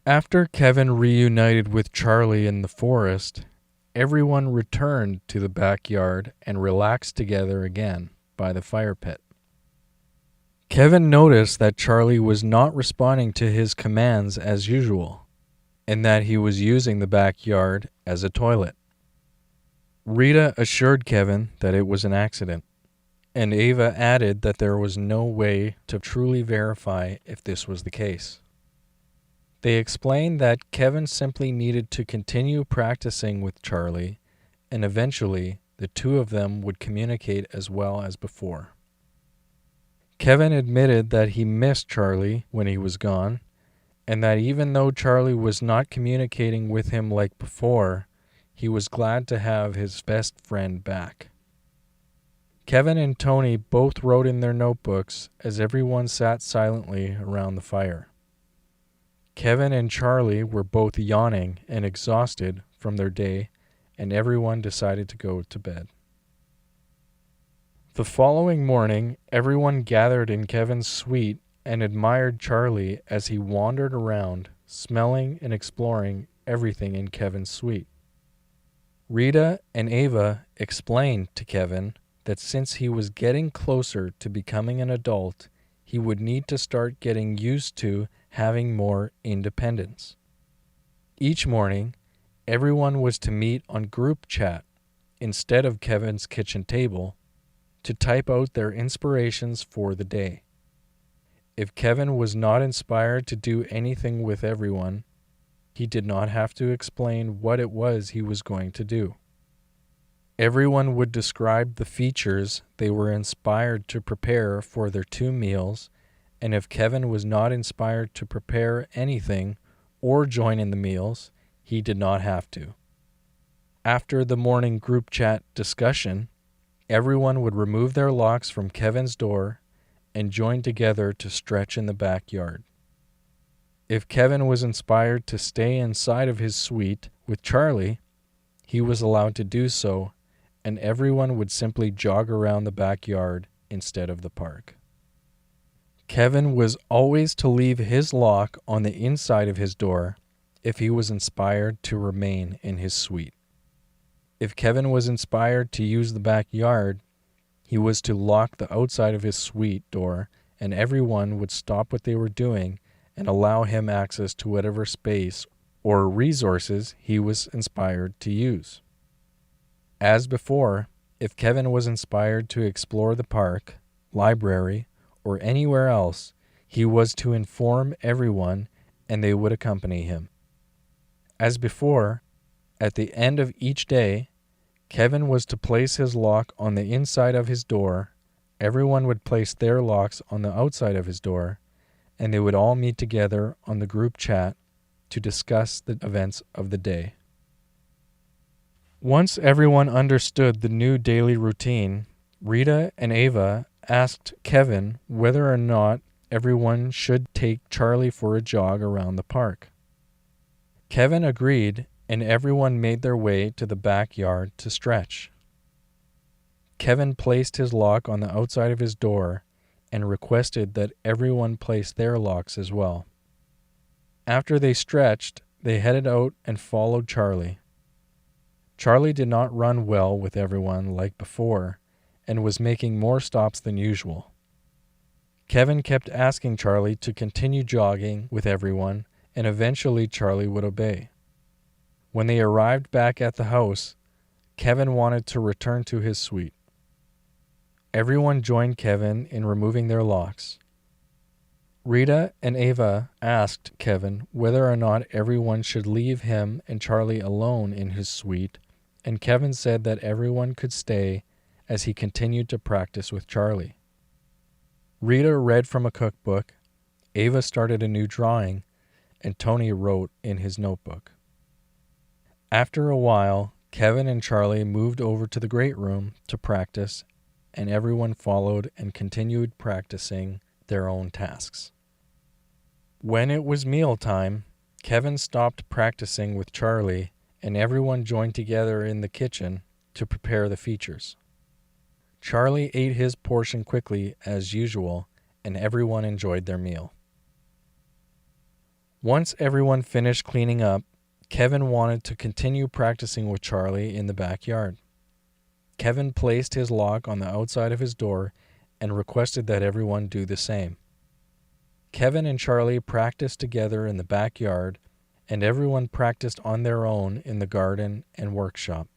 After Kevin reunited with Charlie in the forest, everyone returned to the backyard and relaxed together again by the fire pit. Kevin noticed that Charlie was not responding to his commands as usual, and that he was using the backyard as a toilet. Rita assured Kevin that it was an accident, and Ava added that there was no way to truly verify if this was the case. They explained that Kevin simply needed to continue practicing with Charlie, and eventually the two of them would communicate as well as before. Kevin admitted that he missed Charlie when he was gone, and that even though Charlie was not communicating with him like before, he was glad to have his best friend back. Kevin and Tony both wrote in their notebooks as everyone sat silently around the fire. Kevin and Charlie were both yawning and exhausted from their day, and everyone decided to go to bed. The following morning, everyone gathered in Kevin's suite and admired Charlie as he wandered around, smelling and exploring everything in Kevin's suite. Rita and Ava explained to Kevin that since he was getting closer to becoming an adult, he would need to start getting used to having more independence. Each morning, everyone was to meet on group chat instead of Kevin's kitchen table to type out their inspirations for the day. If Kevin was not inspired to do anything with everyone, he did not have to explain what it was he was going to do. Everyone would describe the features they were inspired to prepare for their 2 meals, and if Kevin was not inspired to prepare anything or join in the meals, he did not have to. After the morning group chat discussion, everyone would remove their locks from Kevin's door and join together to stretch in the backyard. If Kevin was inspired to stay inside of his suite with Charlie, he was allowed to do so, and everyone would simply jog around the backyard instead of the park. Kevin was always to leave his lock on the inside of his door if he was inspired to remain in his suite. If Kevin was inspired to use the backyard, he was to lock the outside of his suite door, and everyone would stop what they were doing and allow him access to whatever space or resources he was inspired to use. As before, if Kevin was inspired to explore the park, library, or anywhere else, he was to inform everyone and they would accompany him. As before, at the end of each day, Kevin was to place his lock on the inside of his door, everyone would place their locks on the outside of his door, and they would all meet together on the group chat to discuss the events of the day. Once everyone understood the new daily routine, Rita and Ava asked Kevin whether or not everyone should take Charlie for a jog around the park. Kevin agreed, and everyone made their way to the backyard to stretch. Kevin placed his lock on the outside of his door and requested that everyone place their locks as well. After they stretched, they headed out and followed Charlie. Charlie did not run well with everyone like before, and was making more stops than usual. Kevin kept asking Charlie to continue jogging with everyone, and eventually Charlie would obey. When they arrived back at the house, Kevin wanted to return to his suite. Everyone joined Kevin in removing their locks. Rita and Ava asked Kevin whether or not everyone should leave him and Charlie alone in his suite, and Kevin said that everyone could stay as he continued to practice with Charlie. Rita read from a cookbook, Ava started a new drawing, and Tony wrote in his notebook. After a while, Kevin and Charlie moved over to the great room to practice, and everyone followed and continued practicing their own tasks. When it was mealtime, Kevin stopped practicing with Charlie, and everyone joined together in the kitchen to prepare the features. Charlie ate his portion quickly as usual, and everyone enjoyed their meal. Once everyone finished cleaning up, Kevin wanted to continue practicing with Charlie in the backyard. Kevin placed his lock on the outside of his door and requested that everyone do the same. Kevin and Charlie practiced together in the backyard, and everyone practiced on their own in the garden and workshop.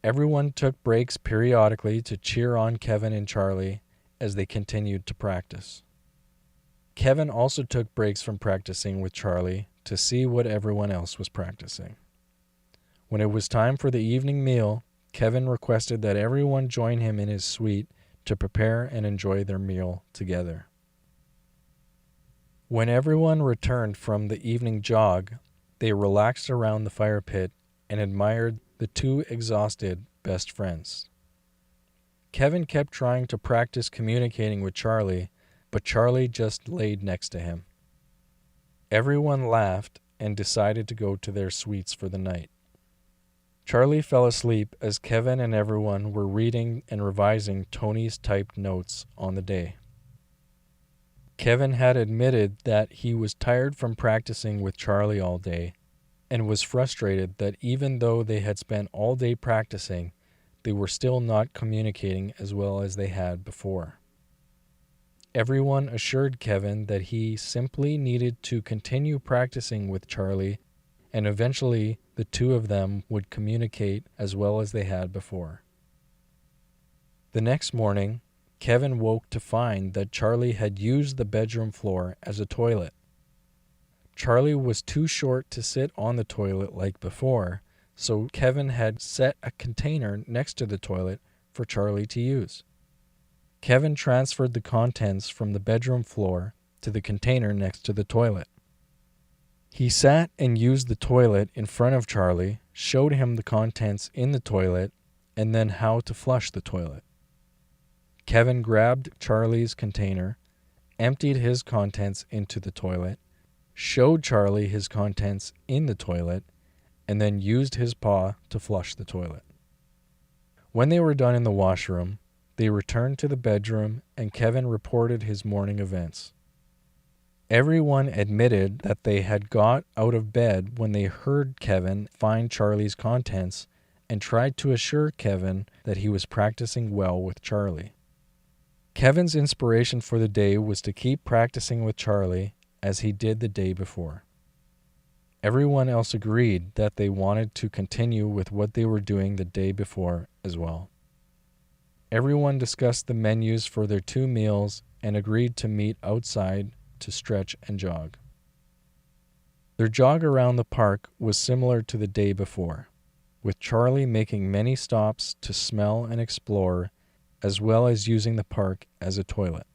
Everyone took breaks periodically to cheer on Kevin and Charlie as they continued to practice. Kevin also took breaks from practicing with Charlie to see what everyone else was practicing. When it was time for the evening meal, Kevin requested that everyone join him in his suite to prepare and enjoy their meal together. When everyone returned from the evening jog, they relaxed around the fire pit and admired the two exhausted best friends. Kevin kept trying to practice communicating with Charlie, but Charlie just laid next to him. Everyone laughed and decided to go to their suites for the night. Charlie fell asleep as Kevin and everyone were reading and revising Tony's typed notes on the day. Kevin had admitted that he was tired from practicing with Charlie all day and was frustrated that even though they had spent all day practicing, they were still not communicating as well as they had before. Everyone assured Kevin that he simply needed to continue practicing with Charlie, and eventually the two of them would communicate as well as they had before. The next morning, Kevin woke to find that Charlie had used the bedroom floor as a toilet. Charlie was too short to sit on the toilet like before, so Kevin had set a container next to the toilet for Charlie to use. Kevin transferred the contents from the bedroom floor to the container next to the toilet. He sat and used the toilet in front of Charlie, showed him the contents in the toilet, and then how to flush the toilet. Kevin grabbed Charlie's container, emptied his contents into the toilet, showed Charlie his contents in the toilet, and then used his paw to flush the toilet. When they were done in the washroom, they returned to the bedroom and Kevin reported his morning events. Everyone admitted that they had got out of bed when they heard Kevin find Charlie's contents and tried to assure Kevin that he was practicing well with Charlie. Kevin's inspiration for the day was to keep practicing with Charlie as he did the day before. Everyone else agreed that they wanted to continue with what they were doing the day before as well. Everyone discussed the menus for their 2 meals and agreed to meet outside to stretch and jog. Their jog around the park was similar to the day before, with Charlie making many stops to smell and explore, as well as using the park as a toilet.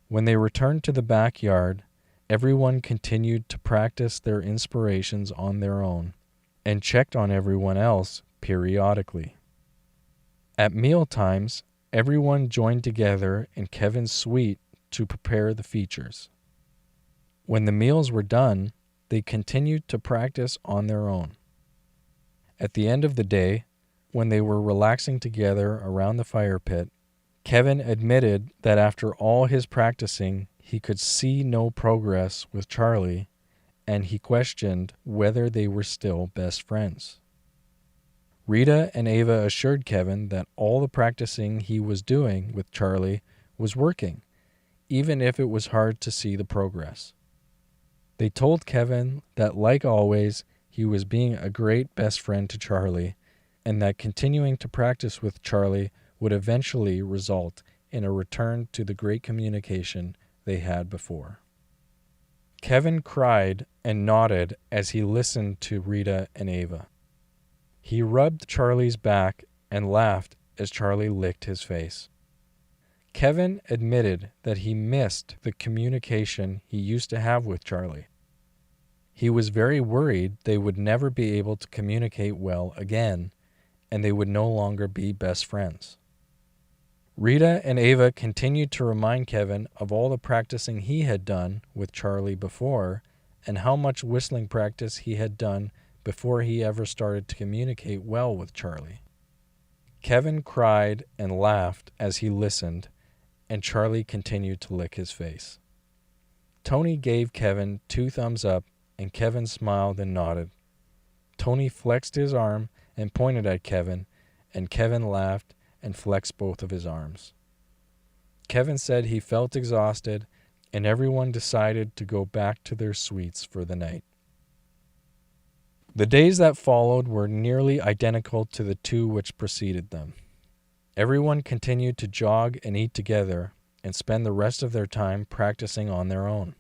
When they returned to the backyard, everyone continued to practice their inspirations on their own and checked on everyone else periodically. At meal times, everyone joined together in Kevin's suite to prepare the features. When the meals were done, they continued to practice on their own. At the end of the day, when they were relaxing together around the fire pit, Kevin admitted that after all his practicing, he could see no progress with Charlie, and he questioned whether they were still best friends. Rita and Ava assured Kevin that all the practicing he was doing with Charlie was working, even if it was hard to see the progress. They told Kevin that, like always, he was being a great best friend to Charlie, and that continuing to practice with Charlie would eventually result in a return to the great communication they had before. Kevin cried and nodded as he listened to Rita and Ava. He rubbed Charlie's back and laughed as Charlie licked his face. Kevin admitted that he missed the communication he used to have with Charlie. He was very worried they would never be able to communicate well again, and they would no longer be best friends. Rita and Ava continued to remind Kevin of all the practicing he had done with Charlie before, and how much whistling practice he had done before he ever started to communicate well with Charlie. Kevin cried and laughed as he listened, and Charlie continued to lick his face. Tony gave Kevin 2 thumbs up, and Kevin smiled and nodded. Tony flexed his arm and pointed at Kevin, and Kevin laughed and flexed both of his arms. Kevin said he felt exhausted, and everyone decided to go back to their suites for the night. The days that followed were nearly identical to the 2 which preceded them. Everyone continued to jog and eat together and spend the rest of their time practicing on their own.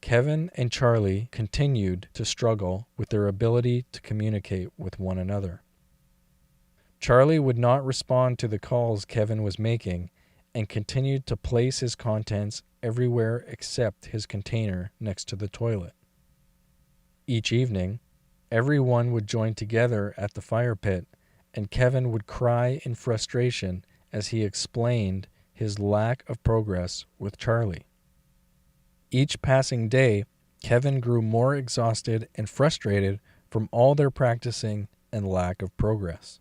Kevin and Charlie continued to struggle with their ability to communicate with one another. Charlie would not respond to the calls Kevin was making and continued to place his contents everywhere except his container next to the toilet. Each evening, everyone would join together at the fire pit, and Kevin would cry in frustration as he explained his lack of progress with Charlie. Each passing day, Kevin grew more exhausted and frustrated from all their practicing and lack of progress.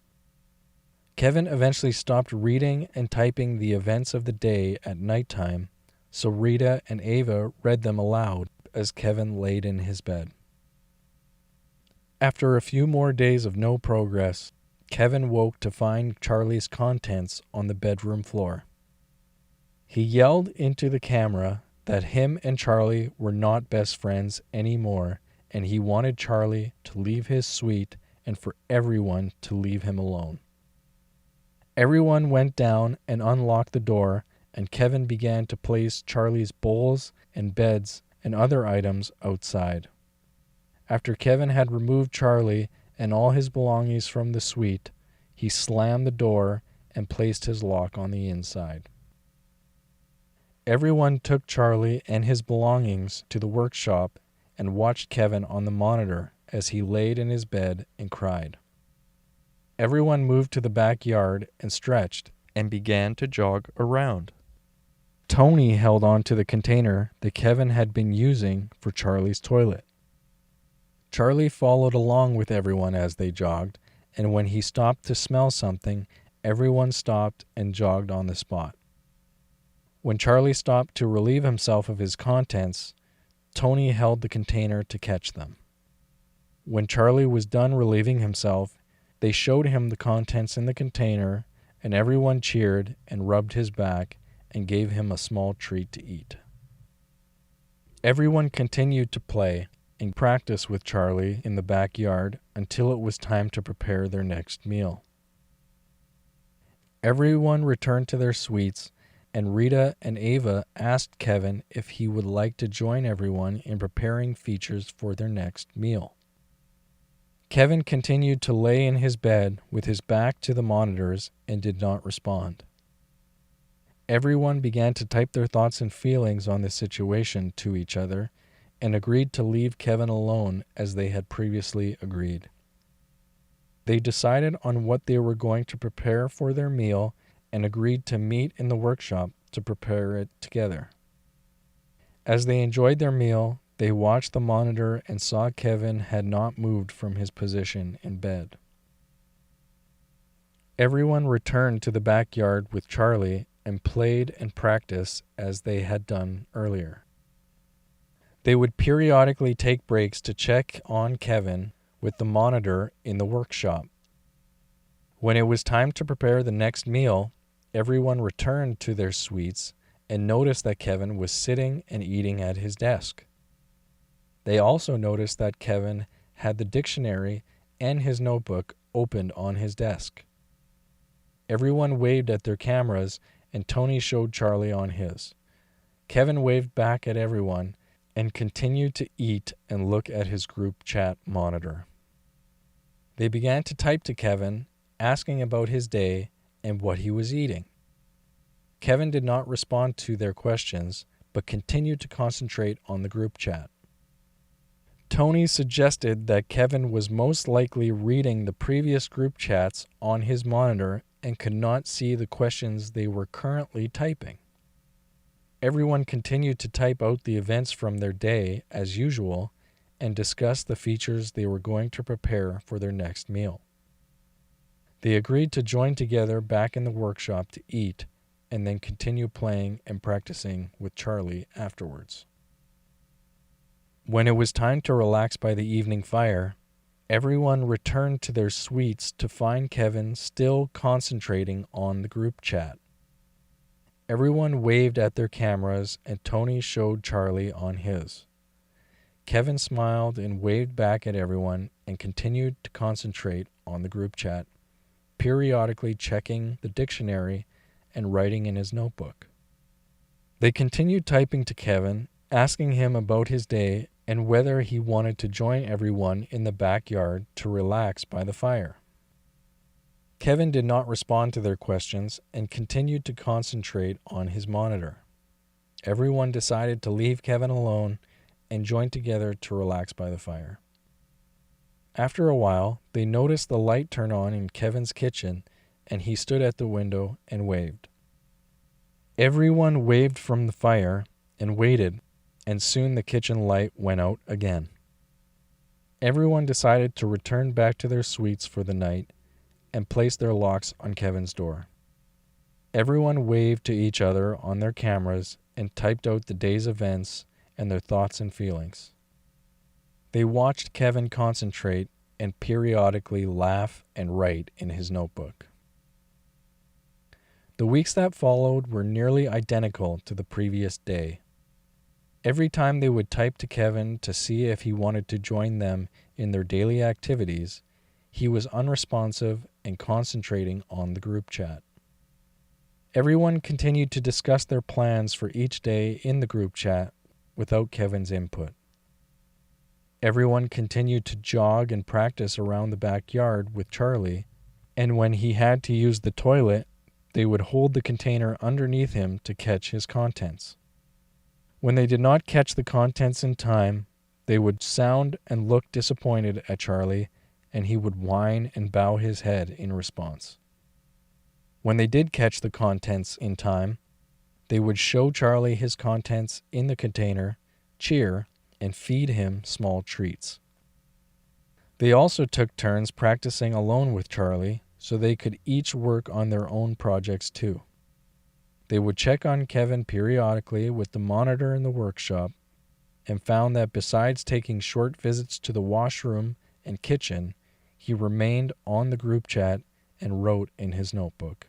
Kevin eventually stopped reading and typing the events of the day at nighttime, so Rita and Ava read them aloud as Kevin laid in his bed. After a few more days of no progress, Kevin woke to find Charlie's contents on the bedroom floor. He yelled into the camera that him and Charlie were not best friends anymore, and he wanted Charlie to leave his suite and for everyone to leave him alone. Everyone went down and unlocked the door, and Kevin began to place Charlie's bowls and beds and other items outside. After Kevin had removed Charlie and all his belongings from the suite, he slammed the door and placed his lock on the inside. Everyone took Charlie and his belongings to the workshop and watched Kevin on the monitor as he laid in his bed and cried. Everyone moved to the backyard and stretched and began to jog around. Tony held on to the container that Kevin had been using for Charlie's toilet. Charlie followed along with everyone as they jogged, and when he stopped to smell something, everyone stopped and jogged on the spot. When Charlie stopped to relieve himself of his contents, Tony held the container to catch them. When Charlie was done relieving himself, they showed him the contents in the container, and everyone cheered and rubbed his back and gave him a small treat to eat. Everyone continued to play and practice with Charlie in the backyard until it was time to prepare their next meal. Everyone returned to their suites, and Rita and Ava asked Kevin if he would like to join everyone in preparing features for their next meal. Kevin continued to lay in his bed with his back to the monitors and did not respond. Everyone began to type their thoughts and feelings on the situation to each other and agreed to leave Kevin alone as they had previously agreed. They decided on what they were going to prepare for their meal and agreed to meet in the workshop to prepare it together. As they enjoyed their meal, they watched the monitor and saw Kevin had not moved from his position in bed. Everyone returned to the backyard with Charlie and played and practiced as they had done earlier. They would periodically take breaks to check on Kevin with the monitor in the workshop. When it was time to prepare the next meal, everyone returned to their suites and noticed that Kevin was sitting and eating at his desk. They also noticed that Kevin had the dictionary and his notebook opened on his desk. Everyone waved at their cameras, and Tony showed Charlie on his. Kevin waved back at everyone and continued to eat and look at his group chat monitor. They began to type to Kevin, asking about his day and what he was eating. Kevin did not respond to their questions, but continued to concentrate on the group chat. Tony suggested that Kevin was most likely reading the previous group chats on his monitor and could not see the questions they were currently typing. Everyone continued to type out the events from their day as usual and discuss the features they were going to prepare for their next meal. They agreed to join together back in the workshop to eat and then continue playing and practicing with Charlie afterwards. When it was time to relax by the evening fire, everyone returned to their suites to find Kevin still concentrating on the group chat. Everyone waved at their cameras and Tony showed Charlie on his. Kevin smiled and waved back at everyone and continued to concentrate on the group chat, periodically checking the dictionary and writing in his notebook. They continued typing to Kevin, asking him about his day and whether he wanted to join everyone in the backyard to relax by the fire. Kevin did not respond to their questions and continued to concentrate on his monitor. Everyone decided to leave Kevin alone and join together to relax by the fire. After a while, they noticed the light turn on in Kevin's kitchen, and he stood at the window and waved. Everyone waved from the fire and waited, and soon the kitchen light went out again. Everyone decided to return back to their suites for the night and place their locks on Kevin's door. Everyone waved to each other on their cameras and typed out the day's events and their thoughts and feelings. They watched Kevin concentrate and periodically laugh and write in his notebook. The weeks that followed were nearly identical to the previous day. Every time they would type to Kevin to see if he wanted to join them in their daily activities, he was unresponsive and concentrating on the group chat. Everyone continued to discuss their plans for each day in the group chat without Kevin's input. Everyone continued to jog and practice around the backyard with Charlie, and when he had to use the toilet, they would hold the container underneath him to catch his contents. When they did not catch the contents in time, they would sound and look disappointed at Charlie, and he would whine and bow his head in response. When they did catch the contents in time, they would show Charlie his contents in the container, cheer, and feed him small treats. They also took turns practicing alone with Charlie, so they could each work on their own projects too. They would check on Kevin periodically with the monitor in the workshop and found that besides taking short visits to the washroom and kitchen, he remained on the group chat and wrote in his notebook.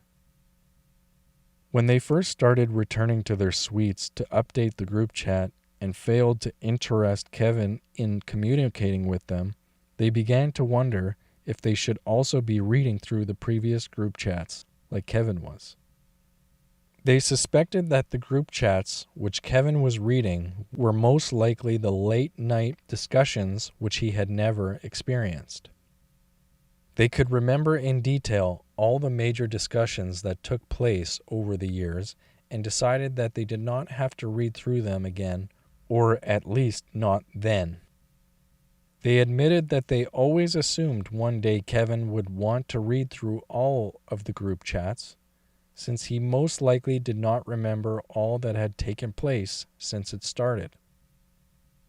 When they first started returning to their suites to update the group chat and failed to interest Kevin in communicating with them, they began to wonder if they should also be reading through the previous group chats like Kevin was. They suspected that the group chats which Kevin was reading were most likely the late-night discussions which he had never experienced. They could remember in detail all the major discussions that took place over the years and decided that they did not have to read through them again, or at least not then. They admitted that they always assumed one day Kevin would want to read through all of the group chats, since he most likely did not remember all that had taken place since it started.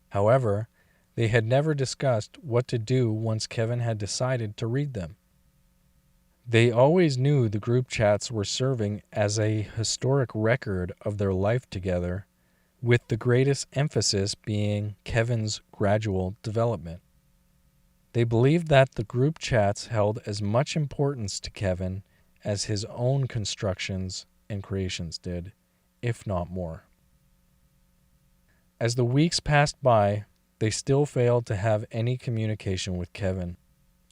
However, they had never discussed what to do once Kevin had decided to read them. They always knew the group chats were serving as a historic record of their life together, with the greatest emphasis being Kevin's gradual development. They believed that the group chats held as much importance to Kevin as his own constructions and creations did, if not more. As the weeks passed by, they still failed to have any communication with Kevin,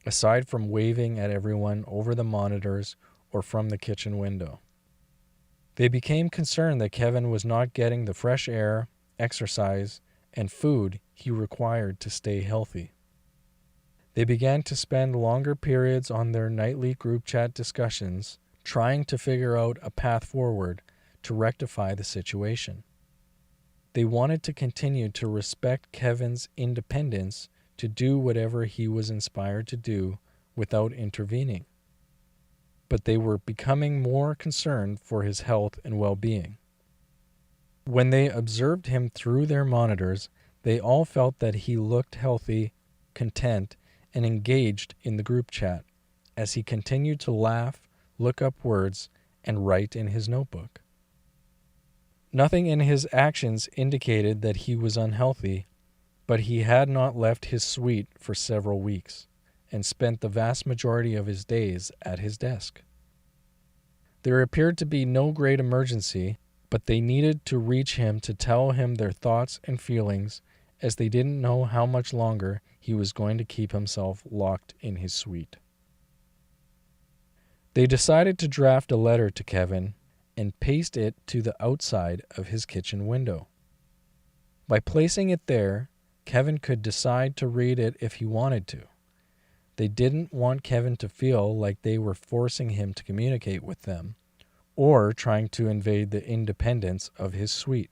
aside from waving at everyone over the monitors or from the kitchen window. They became concerned that Kevin was not getting the fresh air, exercise, and food he required to stay healthy. They began to spend longer periods on their nightly group chat discussions, trying to figure out a path forward to rectify the situation. They wanted to continue to respect Kevin's independence to do whatever he was inspired to do without intervening. But they were becoming more concerned for his health and well-being. When they observed him through their monitors, they all felt that he looked healthy, content, and engaged in the group chat as he continued to laugh, look up words, and write in his notebook. Nothing in his actions indicated that he was unhealthy, but he had not left his suite for several weeks, and spent the vast majority of his days at his desk. There appeared to be no great emergency, but they needed to reach him to tell him their thoughts and feelings, as they didn't know how much longer he was going to keep himself locked in his suite. They decided to draft a letter to Kevin and paste it to the outside of his kitchen window. By placing it there, Kevin could decide to read it if he wanted to. They didn't want Kevin to feel like they were forcing him to communicate with them or trying to invade the independence of his suite.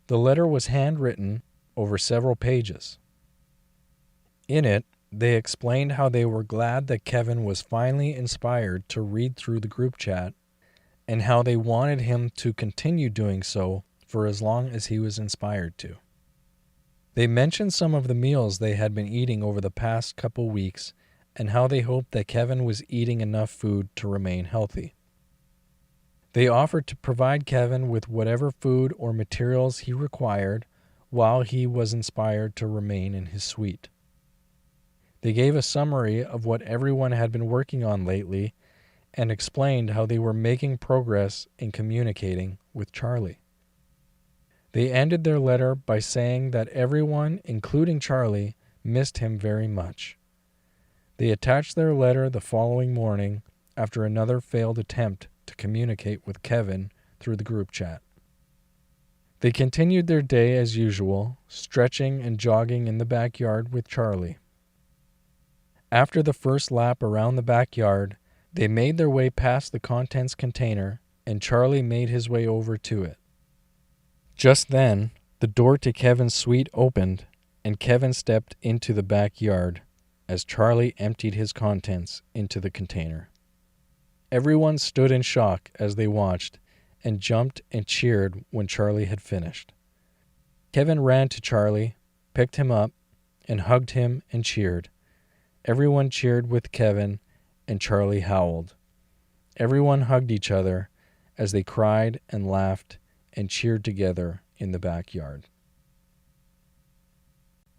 The letter was handwritten over several pages. In it, they explained how they were glad that Kevin was finally inspired to read through the group chat and how they wanted him to continue doing so for as long as he was inspired to. They mentioned some of the meals they had been eating over the past couple weeks and how they hoped that Kevin was eating enough food to remain healthy. They offered to provide Kevin with whatever food or materials he required while he was inspired to remain in his suite. They gave a summary of what everyone had been working on lately and explained how they were making progress in communicating with Charlie. They ended their letter by saying that everyone, including Charlie, missed him very much. They attached their letter the following morning after another failed attempt to communicate with Kevin through the group chat. They continued their day as usual, stretching and jogging in the backyard with Charlie. After the first lap around the backyard, they made their way past the contents container, and Charlie made his way over to it. Just then, the door to Kevin's suite opened, and Kevin stepped into the backyard as Charlie emptied his contents into the container. Everyone stood in shock as they watched and jumped and cheered when Charlie had finished. Kevin ran to Charlie, picked him up, and hugged him and cheered. Everyone cheered with Kevin, and Charlie howled. Everyone hugged each other as they cried and laughed and cheered together in the backyard.